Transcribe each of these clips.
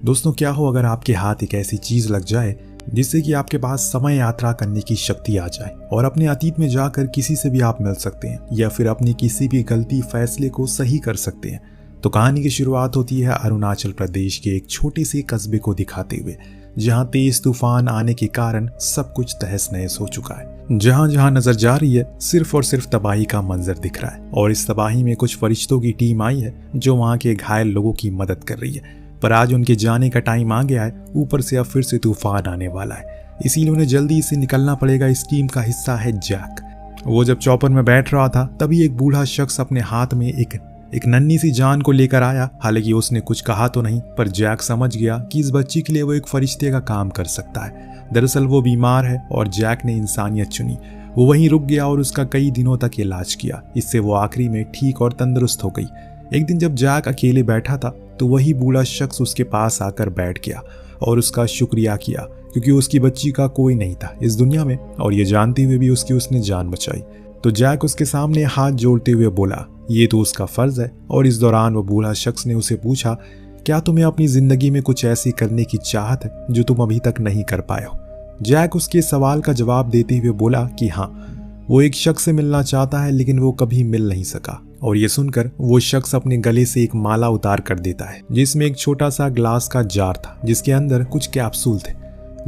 दोस्तों, क्या हो अगर आपके हाथ एक ऐसी चीज लग जाए जिससे कि आपके पास समय यात्रा करने की शक्ति आ जाए और अपने अतीत में जाकर किसी से भी आप मिल सकते हैं या फिर अपनी किसी भी गलती फैसले को सही कर सकते हैं। तो कहानी की शुरुआत होती है अरुणाचल प्रदेश के एक छोटे से कस्बे को दिखाते हुए, जहां तेज तूफान आने के कारण सब कुछ तहस नहस हो चुका है। जहां जहां नजर जा रही है सिर्फ और सिर्फ तबाही का मंजर दिख रहा है और इस तबाही में कुछ फरिश्तों की टीम आई है जो वहां के घायल लोगों की मदद कर रही है। पर आज उनके जाने का टाइम आ गया है, ऊपर से अब फिर से तूफान आने वाला है, इसीलिए उन्हें जल्दी से निकलना पड़ेगा। इस टीम का हिस्सा है जैक। वो जब चॉपर में बैठ रहा था तभी एक बूढ़ा शख्स अपने हाथ में एक नन्ही सी जान को लेकर आया। हालांकि उसने कुछ कहा तो नहीं, पर जैक समझ गया कि इस बच्ची के लिए वो एक फरिश्ते का काम कर सकता है। दरअसल वो बीमार है और जैक ने इंसानियत चुनी। वो वहीं रुक गया और उसका कई दिनों तक इलाज किया। इससे वो आखिरी में ठीक और तंदुरुस्त हो गई। एक दिन जब जैक अकेले बैठा था तो वही बूढ़ा शख्स उसके पास आकर बैठ गया और उसका शुक्रिया किया, क्योंकि उसकी बच्ची का कोई नहीं था इस दुनिया में और ये जानते हुए भी उसने जान बचाई। तो जैक उसके सामने हाथ जोड़ते हुए बोला, ये तो उसका फर्ज है। और इस दौरान वो बूढ़ा शख्स ने उसे पूछा, क्या तुम्हें अपनी जिंदगी में कुछ ऐसी करने की चाहत है जो तुम अभी तक नहीं कर पाए हो? जैक उसके सवाल का जवाब देते हुए बोला कि हाँ, वो एक शख्स से मिलना चाहता है लेकिन वो कभी मिल नहीं सका। और ये सुनकर वो शख्स अपने गले से एक माला उतार कर देता है जिसमें एक छोटा सा ग्लास का जार था जिसके अंदर कुछ कैप्सूल थे।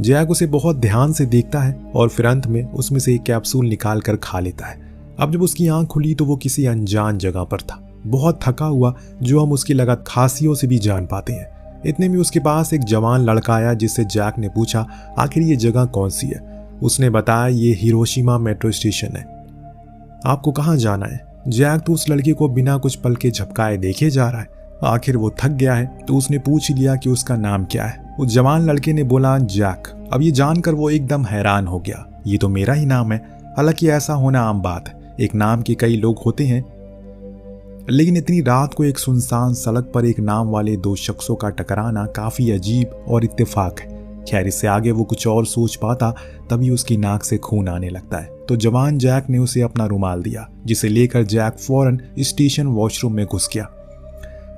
जैक उसे बहुत ध्यान से देखता है और फिर अंत में उसमें से एक कैप्सूल निकाल कर खा लेता है। अब जब उसकी आंख खुली तो वो किसी अनजान जगह पर था, बहुत थका हुआ, जो हम उसकी लगातार खांसियों से भी जान पाते हैं। इतने में उसके पास एक जवान लड़का आया जिससे जैक ने पूछा, आखिर ये जगह कौन सी है? उसने बताया, ये हिरोशिमा मेट्रो स्टेशन है। आपको कहाँ जाना है? जैक तो उस लड़के को बिना कुछ पल के झपकाए देखे जा रहा है। आखिर वो थक गया है तो उसने पूछ लिया कि उसका नाम क्या है। उस जवान लड़के ने बोला, जैक। अब ये जानकर वो एकदम हैरान हो गया, ये तो मेरा ही नाम है। हालांकि ऐसा होना आम बात है, एक नाम के कई लोग होते हैं, लेकिन इतनी रात को एक सुनसान सड़क पर एक नाम वाले दो शख्सों का टकराना काफी अजीब और इत्तेफाक है। खैर, इससे आगे वो कुछ और सोच पाता तभी उसकी नाक से खून आने लगता है। तो जवान जैक ने उसे अपना रुमाल दिया, जिसे लेकर जैक फौरन स्टेशन वॉशरूम में घुस गया।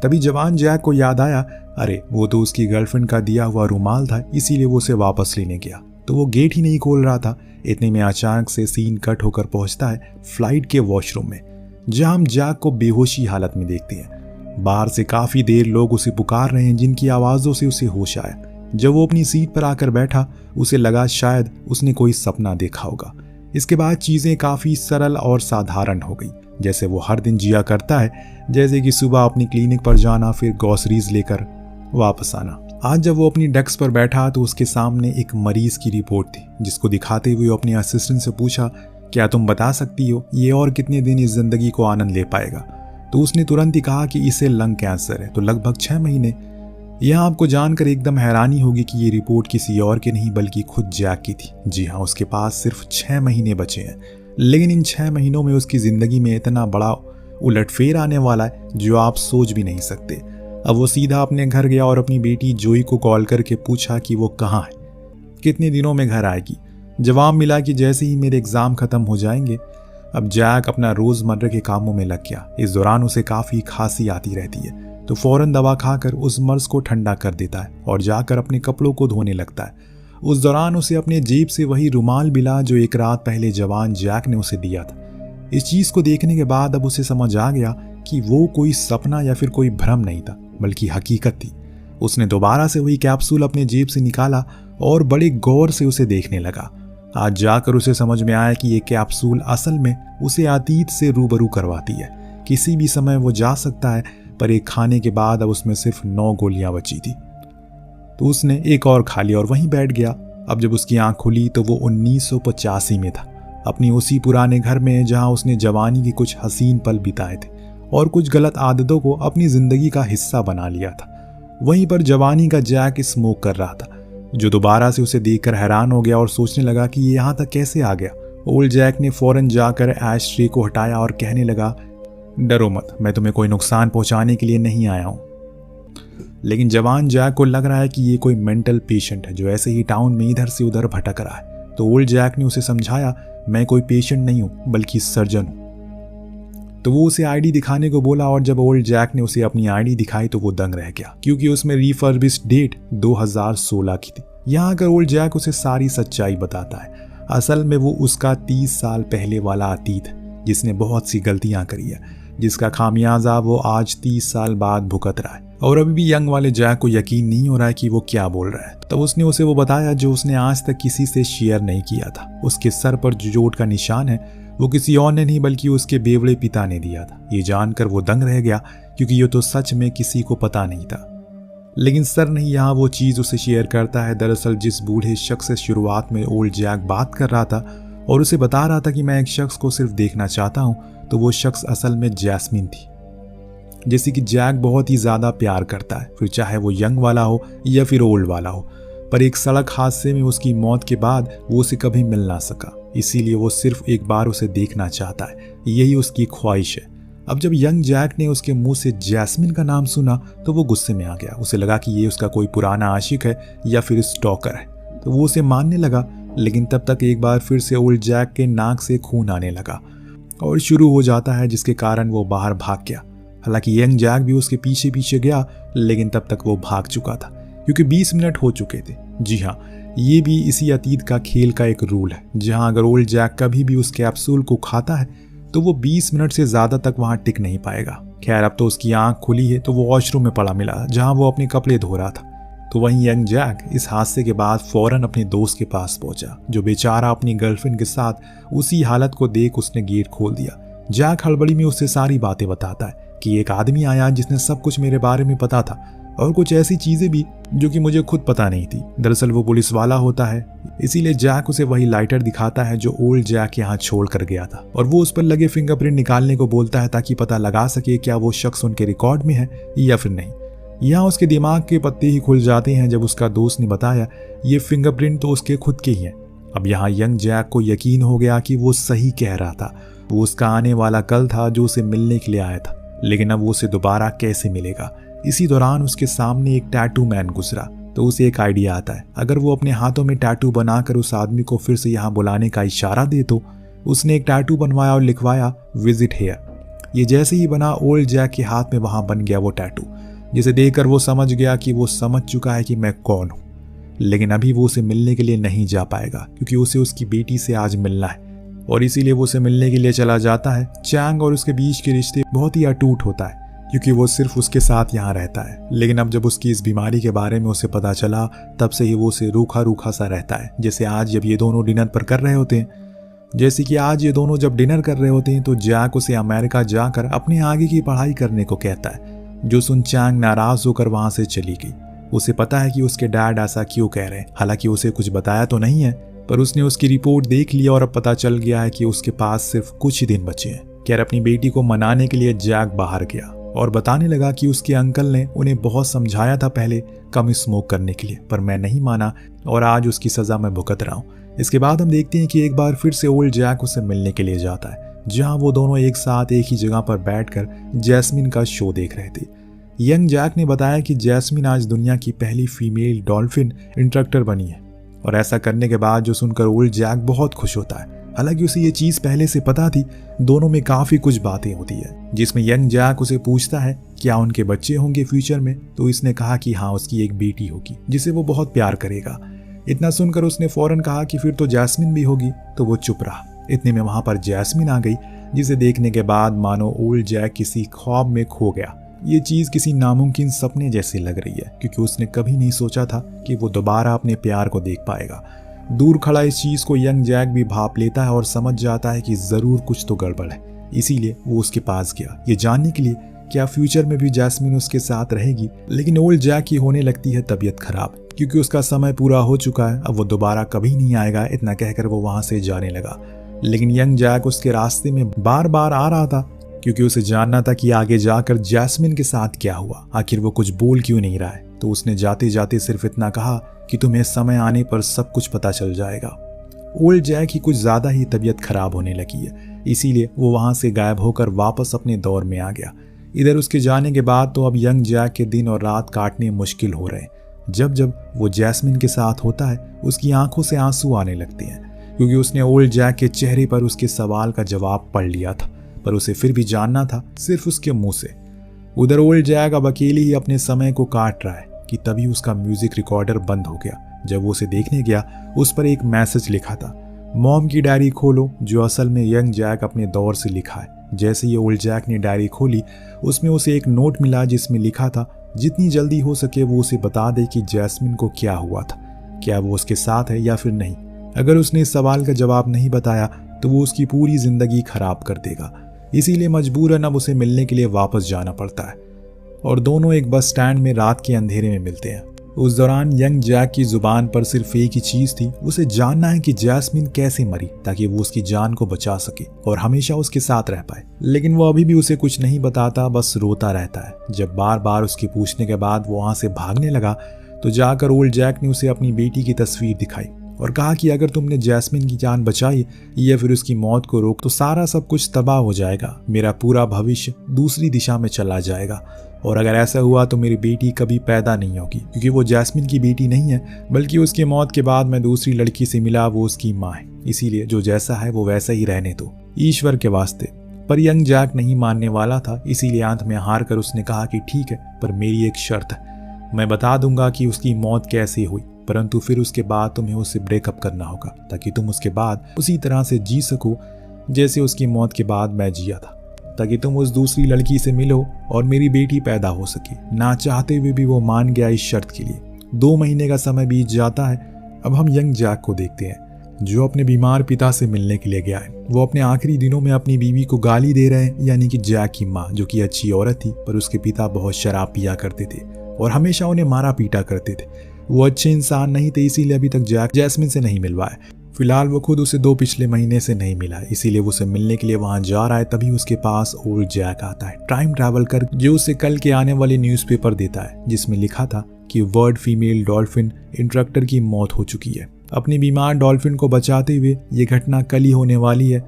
तभी जवान जैक को याद आया, अरे वो तो उसकी गर्लफ्रेंड का दिया हुआ रुमाल था, इसीलिए वो उसे वापस लेने गया। तो वो गेट ही नहीं खोल रहा था। इतने में अचानक से सीन कट होकर पहुंचता है फ्लाइट के वॉशरूम में, जहां हम जैक को बेहोशी हालत में देखते हैं। बाहर से काफी देर लोग उसे पुकार रहे हैं, जिनकी आवाजों से उसे होश आया। जब वो अपनी सीट पर आकर बैठा, उसे लगा शायद उसने कोई सपना देखा होगा। इसके बाद चीजें काफी सरल और साधारण हो गई, जैसे वो हर दिन जिया करता है, जैसे कि सुबह अपनी क्लिनिक पर जाना, फिर ग्रोसरीज लेकर वापस आना। आज जब वो अपनी डेस्क पर बैठा तो उसके सामने एक मरीज की रिपोर्ट थी, जिसको दिखाते हुए अपने असिस्टेंट से पूछा, क्या तुम बता सकती हो ये और कितने दिन इस जिंदगी को आनंद ले पाएगा? तो उसने तुरंत ही कहा कि इसे लंग कैंसर है, तो लगभग 6 महीने। यह आपको जानकर एकदम हैरानी होगी कि ये रिपोर्ट किसी और की नहीं बल्कि खुद जैक की थी। जी हाँ, उसके पास सिर्फ 6 महीने बचे हैं, लेकिन इन 6 महीनों में उसकी जिंदगी में इतना बड़ा उलटफेर आने वाला है जो आप सोच भी नहीं सकते। अब वो सीधा अपने घर गया और अपनी बेटी जोई को कॉल करके पूछा कि वो कहाँ है, कितने दिनों में घर आएगी। जवाब मिला कि जैसे ही मेरे एग्जाम खत्म हो जाएंगे। अब जैक अपना रोजमर्रा के कामों में लग गया। इस दौरान उसे काफी खांसी आती रहती है, तो फौरन दवा खाकर उस मर्ज को ठंडा कर देता है और जाकर अपने कपड़ों को धोने लगता है। उस दौरान उसे अपने जेब से वही रुमाल मिला जो एक रात पहले जवान जैक ने उसे दिया था। इस चीज को देखने के बाद अब उसे समझ आ गया कि वो कोई सपना या फिर कोई भ्रम नहीं था, बल्कि हकीकत थी। उसने दोबारा से वही कैप्सूल अपने जेब से निकाला और बड़े गौर से उसे देखने लगा। आज जाकर उसे समझ में आया कि ये कैप्सूल असल में उसे अतीत से रूबरू करवाती है। किसी भी समय वो जा सकता है, पर एक खाने के बाद अब उसमें सिर्फ 9 गोलियां बची थी। तो उसने एक और खा ली और वहीं बैठ गया। अब जब उसकी आंख खुली तो वो 1985 में था, अपनी उसी पुराने घर में जहां उसने जवानी के कुछ हसीन पल बिताए थे और कुछ गलत आदतों को अपनी जिंदगी का हिस्सा बना लिया था। वहीं पर जवानी का जैक स्मोक कर रहा था, जो दोबारा से उसे देखकर हैरान हो गया और सोचने लगा कि ये यहाँ तक कैसे आ गया। ओल्ड जैक ने फौरन जाकर ऐश ट्रे को हटाया और कहने लगा, डरो मत, मैं तुम्हें कोई नुकसान पहुंचाने के लिए नहीं आया हूं। लेकिन जवान जैक को लग रहा है कि ये कोई मेंटल पेशेंट है जो ऐसे ही टाउन में इधर से उधर भटक रहा है। तो ओल्ड जैक ने उसे समझाया, मैं कोई पेशेंट नहीं हूं बल्कि सर्जन हूं। तो वो उसे आईडी दिखाने को बोला और जब ओल्ड जैक ने उसे अपनी आईडी दिखाई तो वो दंग रह गया, क्योंकि उसमें रिफर्बिश्ड डेट 2016 की थी। यहाँ आकर ओल्ड जैक उसे सारी सच्चाई बताता है। असल में वो उसका 30 साल पहले वाला अतीत है, जिसने बहुत सी गलतियां करी है, जिसका खामियाजा वो आज 30 साल बाद भुगत रहा है। और अभी भी यंग वाले जैक को यकीन नहीं हो रहा है कि वो क्या बोल रहा है। तब उसने उसे वो बताया जो उसने आज तक किसी से शेयर नहीं किया था। उसके सर पर जो चोट का निशान है वो किसी और ने नहीं बल्कि उसके बेवड़े पिता ने दिया था। ये जानकर वो दंग रह गया, क्योंकि ये तो सच में किसी को पता नहीं था। लेकिन सर नहीं यहाँ वो चीज़ उसे शेयर करता है। दरअसल जिस बूढ़े शख्स से शुरुआत में ओल्ड जैक बात कर रहा था और उसे बता रहा था कि मैं एक शख्स को सिर्फ देखना चाहता हूँ, तो वो शख्स असल में जैस्मिन थी, जैसे कि जैक बहुत ही ज़्यादा प्यार करता है, फिर चाहे वो यंग वाला हो या फिर ओल्ड वाला हो। पर एक सड़क हादसे में उसकी मौत के बाद वो उसे कभी मिल ना सका, इसीलिए वो सिर्फ एक बार उसे देखना चाहता है। यही उसकी ख्वाहिश है। अब जब यंग जैक ने उसके मुंह से जैस्मिन का नाम सुना तो वो गुस्से में आ गया। उसे लगा कि ये उसका कोई पुराना आशिक है या फिर स्टॉकर है, तो वो उसे मानने लगा। लेकिन तब तक एक बार फिर से ओल्ड जैक के नाक से खून आने लगा और शुरू हो जाता है, जिसके कारण वो बाहर भाग गया। हालांकि यंग जैक भी उसके पीछे पीछे गया, लेकिन तब तक वो भाग चुका था, क्योंकि 20 मिनट हो चुके थे। जी हाँ, ये भी इसी अतीत का खेल का एक रूल है, जहां अगर ओल्ड जैक कभी भी उस कैप्सूल को खाता है तो वो 20 मिनट से ज़्यादा तक वहां टिक नहीं पाएगा। खैर, अब तो उसकी आंख खुली है, तो वो वॉशरूम में पड़ा मिला जहां वो अपने कपड़े धो रहा था। तो वहीं यंग जैक इस हादसे के बाद फौरन अपने दोस्त के पास पहुंचा, जो बेचारा अपनी गर्लफ्रेंड के साथ उसी हालत को देख उसने गेट खोल दिया। जैक हड़बड़ी में उससे सारी बातें बताता है कि एक आदमी आया जिसने सब कुछ मेरे बारे में पता था, और कुछ ऐसी चीजें भी जो कि मुझे खुद पता नहीं थी। दरअसल वो पुलिस वाला होता है, इसीलिए जैक उसे वही लाइटर दिखाता है जो ओल्ड जैक यहाँ छोड़ कर गया था, और वो उस पर लगे फिंगरप्रिंट निकालने को बोलता है ताकि पता लगा सके क्या वो शख्स उनके रिकॉर्ड में है या फिर नहीं। यहाँ उसके दिमाग के पत्ते ही खुल जाते हैं जब उसका दोस्त ने बताया ये फिंगरप्रिंट तो उसके खुद के ही हैं। अब यहाँ यंग जैक को यकीन हो गया कि वो सही कह रहा था। वो उसका आने वाला कल था जो उसे मिलने के लिए आया था, लेकिन अब वो उसे दोबारा कैसे मिलेगा। इसी दौरान उसके सामने एक टैटू मैन गुजरा, तो उसे एक आइडिया आता है, अगर वो अपने हाथों में टैटू बनाकर उस आदमी को फिर से यहाँ बुलाने का इशारा दे तो। उसने एक टैटू बनवाया और लिखवाया विजिट हेयर। ये जैसे ही बना, ओल्ड जैक के हाथ में वहां बन गया वो टैटू, जिसे देखकर वो समझ गया कि वो समझ चुका है कि मैं कौन हूँ। लेकिन अभी वो उसे मिलने के लिए नहीं जा पाएगा, क्योंकि उसे उसकी बेटी से आज मिलना है, और इसीलिए वो उसे मिलने के लिए चला जाता है। चैंग और उसके बीच के रिश्ते बहुत ही अटूट होता है, क्योंकि वो सिर्फ उसके साथ यहाँ रहता है। लेकिन अब जब उसकी इस बीमारी के बारे में उसे पता चला, तब से ही वो उसे रूखा रूखा सा रहता है। जैसे आज जब ये दोनों डिनर पर कर रहे होते हैं, जब डिनर कर रहे होते हैं तो जैक उसे अमेरिका जाकर अपने आगे की पढ़ाई करने को कहता है, जो सुन चैंग नाराज होकर वहां से चली गई। उसे पता है कि उसके डैड ऐसा क्यों कह रहे हैं। हालांकि उसे कुछ बताया तो नहीं है, पर उसने उसकी रिपोर्ट देख लिया और अब पता चल गया है कि उसके पास सिर्फ कुछ ही दिन बचे हैं। खैर, अपनी बेटी को मनाने के लिए जैक बाहर गया और बताने लगा कि उसके अंकल ने उन्हें बहुत समझाया था पहले कम स्मोक करने के लिए, पर मैं नहीं माना और आज उसकी सजा मैं भुगत रहा हूँ। इसके बाद हम देखते हैं कि एक बार फिर से ओल्ड जैक उसे मिलने के लिए जाता है, जहाँ वो दोनों एक साथ एक ही जगह पर बैठकर जैस्मिन का शो देख रहे थे। यंग जैक ने बताया कि जैस्मिन आज दुनिया की पहली फीमेल डॉल्फिन इंस्ट्रक्टर बनी है, और ऐसा करने के बाद जो सुनकर ओल्ड जैक बहुत खुश होता है। हालांकि उसे ये चीज पहले से पता थी। दोनों में काफी कुछ बातें होती है, जिसमें यंग जैक उसे पूछता है क्या उनके बच्चे होंगे फ्यूचर में, तो इसने कहा कि हाँ, उसकी एक बेटी होगी जिसे वो बहुत प्यार करेगा। इतना सुनकर उसने फौरन कहा कि फिर तो जैस्मिन भी होगी, तो वो चुप रहा। इतने में वहां पर जैस्मिन आ गई, जिसे देखने के बाद मानो ओल्ड जैक किसी ख्वाब में खो गया। ये चीज किसी नामुमकिन सपने जैसी लग रही है, क्योंकि उसने कभी नहीं सोचा था कि वो दोबारा अपने प्यार को देख पाएगा। दूर खड़ा इस चीज को यंग जैक भी भाप लेता है और समझ जाता है कि जरूर कुछ तो गड़बड़ है। इसीलिए वो उसके पास गया, ये जानने के लिए क्या फ्यूचर में भी जैस्मिन उसके साथ रहेगी। लेकिन ओल्ड जैक की होने लगती है तबीयत खराब, क्योंकि उसका समय पूरा हो चुका है, अब वो दोबारा कभी नहीं आएगा। इतना कहकर वो वहां से जाने लगा। लेकिन यंग जैक उसके रास्ते में बार बार आ रहा था, क्योंकि उसे जानना था कि आगे जाकर जैस्मिन के साथ क्या हुआ, आखिर वो कुछ बोल क्यों नहीं रहा है। तो उसने जाते जाते सिर्फ इतना कहा कि तुम्हें समय आने पर सब कुछ पता चल जाएगा। ओल्ड जैक की कुछ ज्यादा ही तबीयत खराब होने लगी है, इसीलिए वो वहां से गायब होकर वापस अपने दौर में आ गया। इधर उसके जाने के बाद तो अब यंग जैक के दिन और रात काटने मुश्किल हो रहे हैं। जब जब वो जैस्मिन के साथ होता है, उसकी आंखों से आंसू आने लगते हैं, क्योंकि उसने ओल्ड जैक के चेहरे पर उसके सवाल का जवाब पढ़ लिया था। पर उसे फिर भी जानना था सिर्फ उसके मुंह से। उधर ओल्ड जैक अब अकेले ही अपने समय को काट रहा है कि तभी उसका म्यूजिक रिकॉर्डर बंद हो गया। जब वो उसे देखने गया उस पर एक मैसेज लिखा था, मॉम की डायरी खोलो, जो असल में यंग जैक अपने दौर से लिखा है। जैसे ही ओल्ड जैक ने डायरी खोली उसमें उसे एक नोट मिला जिसमें लिखा था जितनी जल्दी हो सके वो उसे बता दे कि जैस्मिन को क्या हुआ था, क्या वो उसके साथ है या फिर नहीं। अगर उसने इस सवाल का जवाब नहीं बताया तो वो उसकी पूरी जिंदगी खराब कर देगा। इसीलिए मजबूरन अब उसे मिलने के लिए वापस जाना पड़ता है और दोनों एक बस स्टैंड में रात के अंधेरे में मिलते हैं। उस दौरान यंग जैक की जुबान पर सिर्फ एक ही चीज थी, उसे जानना है कि जैस्मिन कैसे मरी ताकि वो उसकी जान को बचा सके और हमेशा उसके साथ रह पाए। लेकिन वो अभी भी उसे कुछ नहीं बताता, बस रोता रहता है। जब बार बार उसके पूछने के बाद वो वहां से भागने लगा तो जाकर ओल्ड जैक ने उसे अपनी बेटी की तस्वीर दिखाई और कहा कि अगर तुमने जैस्मिन की जान बचाई या फिर उसकी मौत को रोक तो सारा सब कुछ तबाह हो जाएगा, मेरा पूरा भविष्य दूसरी दिशा में चला जाएगा और अगर ऐसा हुआ तो मेरी बेटी कभी पैदा नहीं होगी, क्योंकि वो जैस्मिन की बेटी नहीं है बल्कि उसकी मौत के बाद मैं दूसरी लड़की से मिला, वो उसकी माँ है। इसीलिए जो जैसा है वो वैसा ही रहने दो, ईश्वर के वास्ते। पर यंग जैक नहीं मानने वाला था, इसीलिए अंत में हार कर उसने कहा कि ठीक है, पर मेरी एक शर्त है, मैं बता दूंगा कि उसकी मौत कैसे हुई, परंतु फिर उसके बाद तुम्हें उससे ब्रेकअप करना होगा ताकि तुम उसके बाद उसी तरह से जी सको जैसे उसकी मौत के बाद मैं जिया था, ताकि तुम उस दूसरी लड़की से मिलो और मेरी बेटी पैदा हो सके। ना चाहते हुए भी वो मान गया इस शर्त के लिए। 2 महीने का समय बीत जाता है। अब हम यंग जैक को देखते हैं जो अपने बीमार पिता से मिलने के लिए गया है। वो अपने आखिरी दिनों में अपनी बीवी को गाली दे रहे हैं, यानी कि जैक की माँ, जो कि अच्छी औरत थी पर उसके पिता बहुत शराब पिया करते थे और हमेशा उन्हें मारा पीटा करते थे। वो अच्छे इंसान नहीं थे, इसीलिए अभी तक जैक जैस्मिन से नहीं मिलवा है। फिलहाल वो खुद उसे 2 पिछले महीने से नहीं मिला, इसीलिए वो उसे मिलने के लिए वहां जा रहा है। तभी उसके पास ओल्ड जैक आता है टाइम ट्रैवल कर, जो उसे कल के आने वाले न्यूज़पेपर देता है जिसमें लिखा था कि वर्ल्ड फीमेल डॉल्फिन इंस्ट्रक्टर की मौत हो चुकी है। अपनी बीमार डॉल्फिन को बचाते हुए ये घटना कल ही होने वाली है,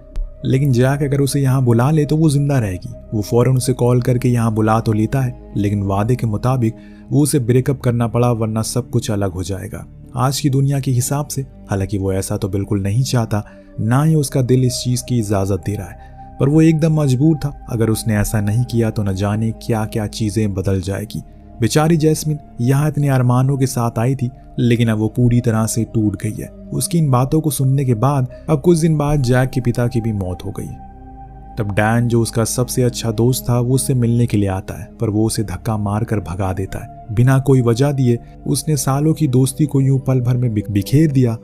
लेकिन जैक अगर उसे यहाँ बुला ले तो वो जिंदा रहेगी। वो फौरन उसे कॉल करके यहाँ बुला तो लेता है, लेकिन वादे के मुताबिक वो उसे ब्रेकअप करना पड़ा, वरना सब कुछ अलग हो जाएगा आज की दुनिया के हिसाब से। हालांकि वो ऐसा तो बिल्कुल नहीं चाहता, ना ही उसका दिल इस चीज की इजाजत दे रहा है, पर वो एकदम मजबूर था। अगर उसने ऐसा नहीं किया तो न जाने क्या क्या चीजें बदल जाएगी। बेचारी जैस्मिन यहाँ इतने अरमानों के साथ आई थी, लेकिन अब वो पूरी तरह से टूट गई है। उसकी इन बातों को सुनने के बाद अब कुछ दिन बाद जैक के पिता की भी मौत हो गई। तब डैन, जो उसका सबसे अच्छा दोस्त था, वो उससे मिलने के लिए आता है, पर वो उसे धक्का मार कर भगा देता है बिना कोई वजह दिए। उसने सालों की दोस्ती को यूं पल भर में बिखेर दिया।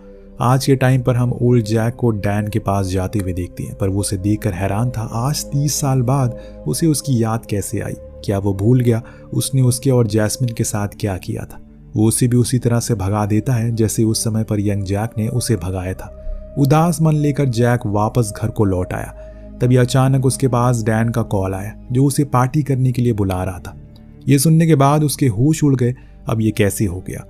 आज के टाइम पर हम ओल्ड जैक को डैन के पास जाते हुए देखते हैं, पर वो उसे देखकर हैरान था। आज 30 साल बाद उसे उसकी याद कैसे आई? क्या वो भूल गया उसने उसके और जैस्मिन के साथ क्या किया था? वो उसे भी उसी तरह से भगा देता है जैसे उस समय पर यंग जैक ने उसे भगाया था। उदास मन लेकर जैक वापस घर को लौट आया। तभी अचानक उसके पास डैन का कॉल आया, जो उसे पार्टी करने के लिए बुला रहा था। ये सुनने के बाद उसके होश उड़ गए। अब ये कैसे हो गया?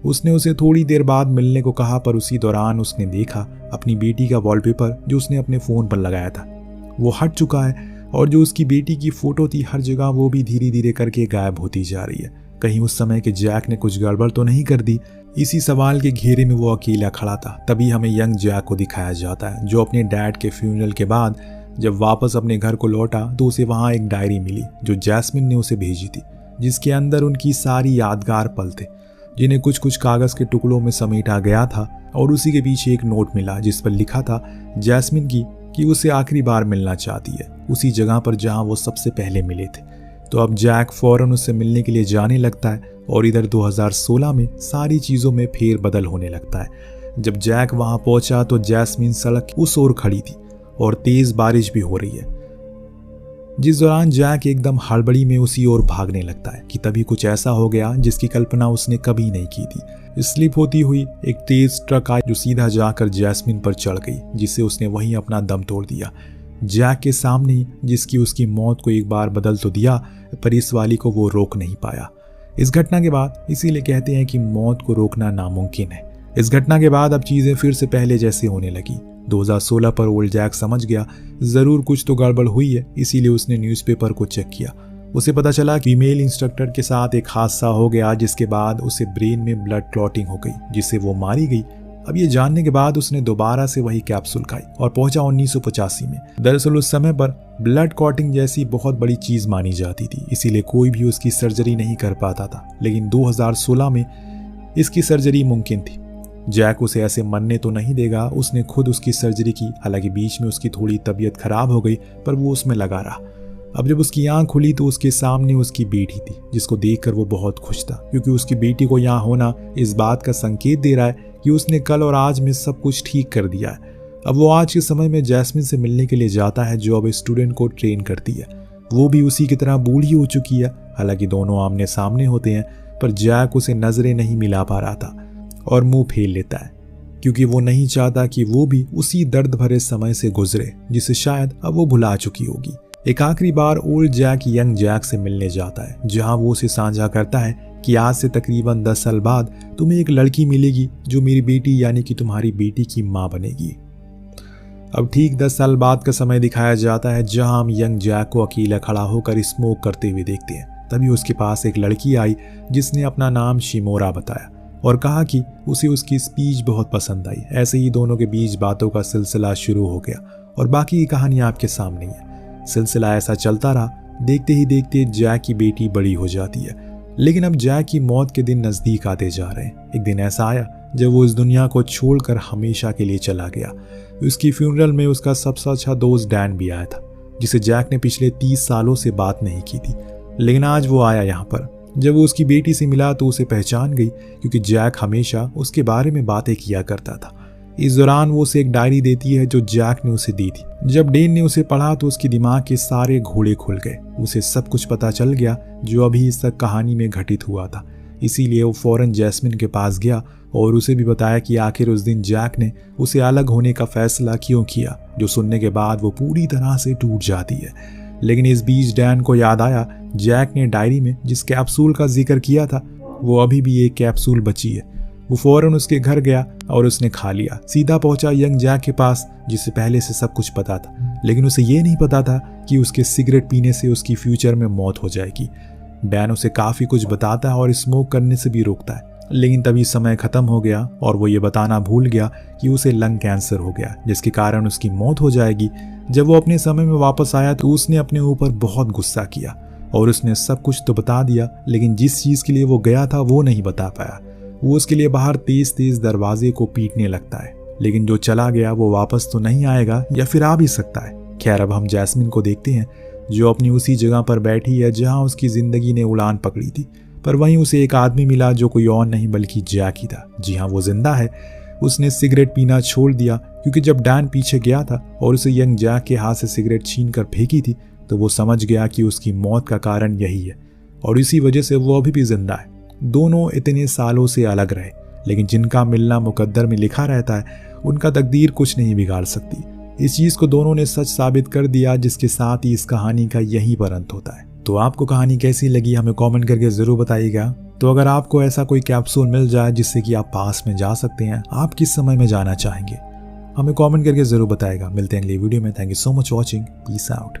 उसने उसे थोड़ी देर बाद मिलने को कहा, पर उसी दौरान उसने देखा अपनी बेटी का वॉलपेपर जो उसने अपने फोन पर लगाया था वो हट चुका है, और जो उसकी बेटी की फोटो थी हर जगह वो भी धीरे धीरे करके गायब होती जा रही है। कहीं उस समय के जैक ने कुछ गड़बड़ तो नहीं कर दी? इसी सवाल के घेरे में वो अकेला खड़ा था। तभी हमें यंग जैक को दिखाया जाता है, जो अपने डैड के फ्यूनरल के बाद जब वापस अपने घर को लौटा तो उसे वहां एक डायरी मिली जो जैस्मिन ने उसे भेजी थी, जिसके अंदर उनकी सारी यादगार पल थे, जिन्हें कुछ कुछ कागज के टुकड़ों में समेटा गया था। और उसी के पीछे एक नोट मिला जिस पर लिखा था जैस्मिन की कि उसे आखिरी बार मिलना चाहती है, उसी जगह पर जहां वो सबसे पहले मिले थे। तो अब जैक फौरन उससे मिलने के लिए जाने लगता है, और इधर 2016 में सारी चीजों में फेर बदल होने लगता है। जब जैक वहां पहुंचा तो जैस्मिन सड़क उस ओर खड़ी थी और तेज बारिश भी हो रही है, जिस दौरान जैक एकदम हड़बड़ी में उसी ओर भागने लगता है कि तभी कुछ ऐसा हो गया जिसकी कल्पना उसने कभी नहीं की थी। स्लिप होती हुई एक तेज ट्रक आई जो सीधा जाकर जैस्मिन पर चढ़ गई, जिससे उसने वहीं अपना दम तोड़ दिया। जैक के सामने, जिसकी उसकी मौत को एक बार बदल तो दिया, पर इस वाली को वो रोक नहीं पाया। इस घटना के बाद इसीलिए कहते हैं कि मौत को रोकना नामुमकिन है। इस घटना के बाद अब चीजें फिर से पहले जैसे होने लगी। 2016 पर ओल्ड जैक समझ गया जरूर कुछ तो गड़बड़ हुई है, इसीलिए उसने न्यूज़पेपर को चेक किया। उसे पता चला कि फीमेल इंस्ट्रक्टर के साथ एक हादसा हो गया, जिसके बाद उसे ब्रेन में ब्लड क्लॉटिंग हो गई, जिससे वो मारी गई। अब ये जानने के बाद उसने दोबारा से वही कैप्सूल खाई और पहुंचा 1985 में। दरअसल उस समय पर ब्लड क्लॉटिंग जैसी बहुत बड़ी चीज मानी जाती थी, इसीलिए कोई भी उसकी सर्जरी नहीं कर पाता था। लेकिन 2016 में इसकी सर्जरी मुमकिन थी। जैक उसे ऐसे मरने तो नहीं देगा, उसने खुद उसकी सर्जरी की। हालांकि बीच में उसकी थोड़ी तबीयत खराब हो गई, पर वो उसमें लगा रहा। अब जब उसकी आंख खुली तो उसके सामने उसकी बेटी थी, जिसको देखकर वो बहुत खुश था, क्योंकि उसकी बेटी को यहाँ होना इस बात का संकेत दे रहा है कि उसने कल और आज में सब कुछ ठीक कर दिया है। अब वो आज के समय में जैस्मिन से मिलने के लिए जाता है, जो अब स्टूडेंट को ट्रेन करती है। वो भी उसी की तरह बूढ़ी हो चुकी है। हालांकि दोनों आमने सामने होते हैं, पर जैक उसे नजरें नहीं मिला पा रहा था और मुंह फेर लेता है, क्योंकि वो नहीं चाहता कि वो भी उसी दर्द भरे समय से गुजरे जिसे शायद अब वो भुला चुकी होगी। एक आखिरी बार ओल्ड जैक यंग जैक से मिलने जाता है, जहां वो उसे साझा करता है कि आज से तकरीबन 10 साल बाद तुम्हें एक लड़की मिलेगी जो मेरी बेटी यानी कि तुम्हारी बेटी की मां बनेगी। अब ठीक 10 साल बाद का समय दिखाया जाता है, जहां हम यंग जैक को अकेला खड़ा होकर स्मोक करते हुए देखते हैं। तभी उसके पास एक लड़की आई जिसने अपना नाम शिमोरा बताया और कहा कि उसे उसकी स्पीच बहुत पसंद आई। ऐसे ही दोनों के बीच बातों का सिलसिला शुरू हो गया और बाकी की कहानी आपके सामने है। सिलसिला ऐसा चलता रहा। देखते ही देखते जैक की बेटी बड़ी हो जाती है, लेकिन अब जैक की मौत के दिन नजदीक आते जा रहे हैं। एक दिन ऐसा आया जब वो इस दुनिया को छोड़कर हमेशा के लिए चला गया। उसकी फ्यूनरल में उसका सबसे अच्छा दोस्त डैन भी आया था, जिसे जैक ने पिछले 30 सालों से बात नहीं की थी। लेकिन आज वो आया यहाँ पर। जब वो उसकी बेटी से मिला तो उसे पहचान गई, क्योंकि जैक हमेशा उसके बारे में बातें किया करता था। इस दौरान वो उसे एक डायरी देती है जो जैक ने उसे दी थी। जब डेन ने उसे पढ़ा तो उसके दिमाग के सारे घोड़े खुल गए। उसे सब कुछ पता चल गया जो अभी इस तक कहानी में घटित हुआ था। इसीलिए वो फौरन जैस्मिन के पास गया और उसे भी बताया कि आखिर उस दिन जैक ने उसे अलग होने का फैसला क्यों किया, जो सुनने के बाद वो पूरी तरह से टूट जाती है। लेकिन इस बीच डैन को याद आया जैक ने डायरी में जिस कैप्सूल का जिक्र किया था, वो अभी भी एक कैप्सूल बची है। वो फौरन उसके घर गया और उसने खा लिया। सीधा पहुंचा यंग जैक के पास, जिसे पहले से सब कुछ पता था, लेकिन उसे ये नहीं पता था कि उसके सिगरेट पीने से उसकी फ्यूचर में मौत हो जाएगी। डैन उसे काफी कुछ बताता है और स्मोक करने से भी रोकता है, लेकिन तभी समय खत्म हो गया और वो ये बताना भूल गया कि उसे लंग कैंसर हो गया, जिसके कारण उसकी मौत हो जाएगी। जब वो अपने समय में वापस आया तो उसने अपने ऊपर बहुत गुस्सा किया और उसने सब कुछ तो बता दिया, लेकिन जिस चीज के लिए वो गया था वो नहीं बता पाया। वो उसके लिए बाहर तेज तेज दरवाजे को पीटने लगता है, लेकिन जो चला गया वो वापस तो नहीं आएगा, या फिर आ भी सकता है। खैर, अब हम जैस्मिन को देखते हैं जो अपनी उसी जगह पर बैठी है जहां उसकी जिंदगी ने उड़ान पकड़ी थी, पर वहीं उसे एक आदमी मिला जो कोई और नहीं बल्कि जैक ही था। जी हाँ, वो जिंदा है। उसने सिगरेट पीना छोड़ दिया, क्योंकि जब डैन पीछे गया था और उसे यंग जैक के हाथ से सिगरेट छीन कर फेंकी थी तो वो समझ गया कि उसकी मौत का कारण यही है और इसी वजह से वो अभी भी जिंदा है। दोनों इतने सालों से अलग रहे, लेकिन जिनका मिलना मुकद्दर में लिखा रहता है उनका तकदीर कुछ नहीं बिगाड़ सकती। इस चीज को दोनों ने सच साबित कर दिया, जिसके साथ ही इस कहानी का यहीं पर अंत होता है। तो आपको कहानी कैसी लगी हमें कमेंट करके जरूर बताइएगा। तो अगर आपको ऐसा कोई कैप्सूल मिल जाए जिससे कि आप पास में जा सकते हैं, आप किस समय में जाना चाहेंगे, हमें कमेंट करके जरूर बताइएगा। मिलते हैं अगली वीडियो में। Thank you so much watching. Peace out.